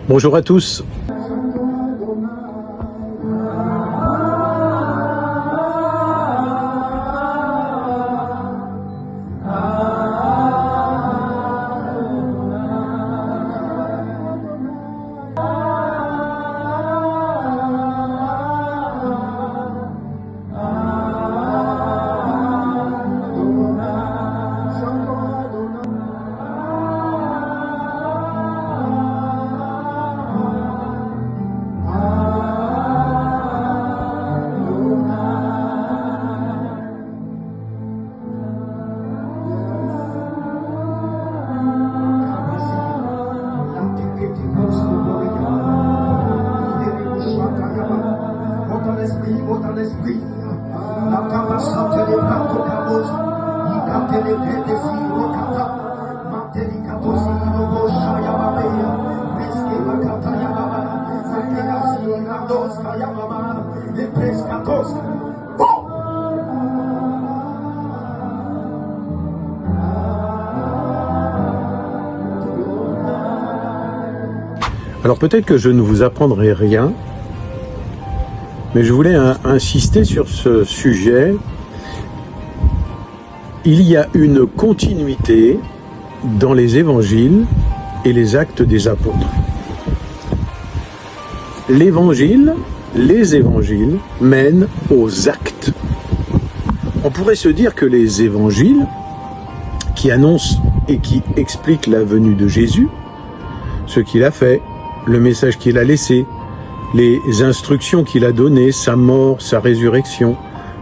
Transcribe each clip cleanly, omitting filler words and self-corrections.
Bonjour à tous. Alors peut-être que je ne vous apprendrai rien, mais je voulais insister sur ce sujet. Il y a une continuité dans les évangiles et les actes des apôtres. L'évangile, les évangiles mènent aux actes. On pourrait se dire que les évangiles, qui annoncent et qui expliquent la venue de Jésus, ce qu'il a fait, le message qu'il a laissé, les instructions qu'il a données, sa mort, sa résurrection,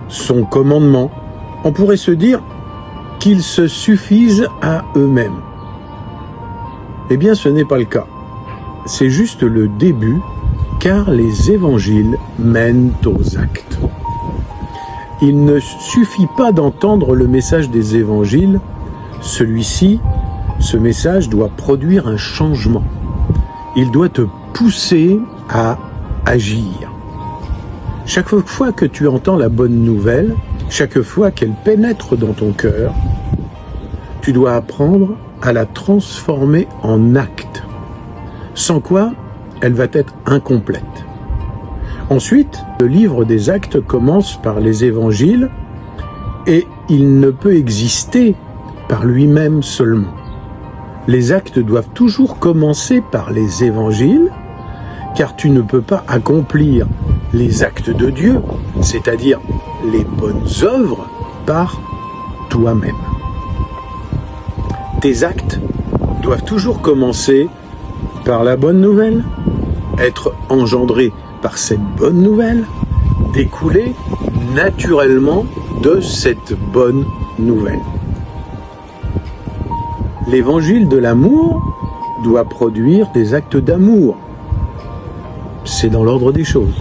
son commandement, on pourrait se dire qu'ils se suffisent à eux-mêmes. Eh bien, ce n'est pas le cas. C'est juste le début, car les évangiles mènent aux actes. Il ne suffit pas d'entendre le message des évangiles. Ce message doit produire un changement. Il doit te pousser à agir. Chaque fois que tu entends la bonne nouvelle, chaque fois qu'elle pénètre dans ton cœur, tu dois apprendre à la transformer en acte, sans quoi elle va être incomplète. Ensuite, le livre des actes commence par les évangiles et il ne peut exister par lui-même seulement. Les actes doivent toujours commencer par les évangiles, car tu ne peux pas accomplir les actes de Dieu, c'est-à-dire les bonnes œuvres, par toi-même. Tes actes doivent toujours commencer par la bonne nouvelle, être engendrés par cette bonne nouvelle, découler naturellement de cette bonne nouvelle. L'évangile de l'amour doit produire des actes d'amour. C'est dans l'ordre des choses.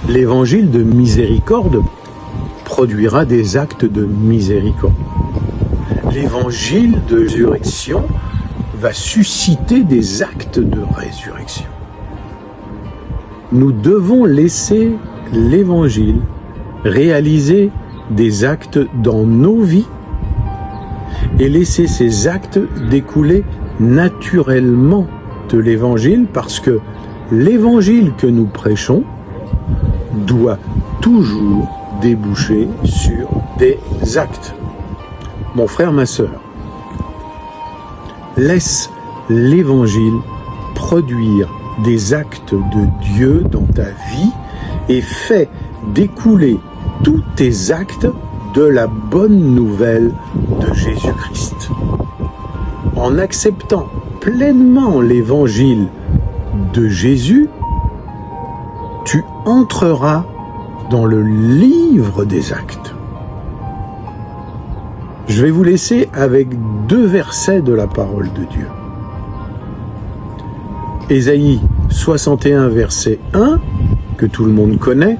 L'évangile de miséricorde produira des actes de miséricorde. L'évangile de résurrection va susciter des actes de résurrection. Nous devons laisser l'évangile réaliser des actes dans nos vies et laisser ces actes découler naturellement de l'évangile, parce que l'évangile que nous prêchons doit toujours déboucher sur des actes. Mon frère, ma sœur, laisse l'évangile produire des actes de Dieu dans ta vie et fais découler tous tes actes de la bonne nouvelle de Jésus-Christ. En acceptant pleinement l'évangile de Jésus, tu entreras dans le livre des actes. Je vais vous laisser avec 2 versets de la parole de Dieu. Ésaïe 61, verset 1, que tout le monde connaît.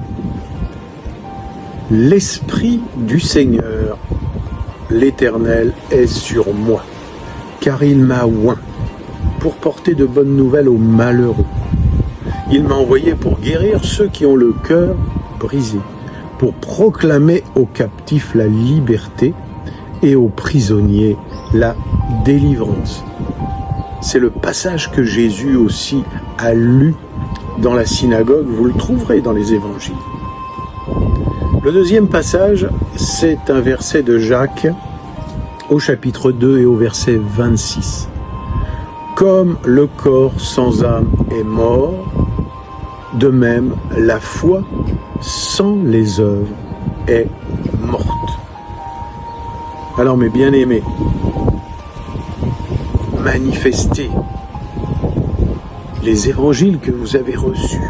L'Esprit du Seigneur, l'Éternel, est sur moi, car il m'a oint pour porter de bonnes nouvelles aux malheureux. Il m'a envoyé pour guérir ceux qui ont le cœur brisé, pour proclamer aux captifs la liberté et aux prisonniers la délivrance. C'est le passage que Jésus aussi a lu dans la synagogue. Vous le trouverez dans les évangiles. Le deuxième passage, c'est un verset de Jacques au chapitre 2 et au verset 26. Comme le corps sans âme est mort, de même la foi sans les œuvres est morte. Alors mes bien-aimés, manifestez les évangiles que vous avez reçus.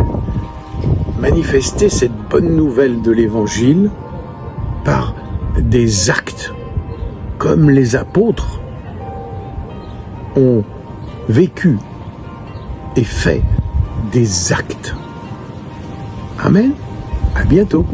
Manifestez cette bonne nouvelle de l'évangile par des actes, comme les apôtres ont vécu et fait des actes. Amen. À bientôt.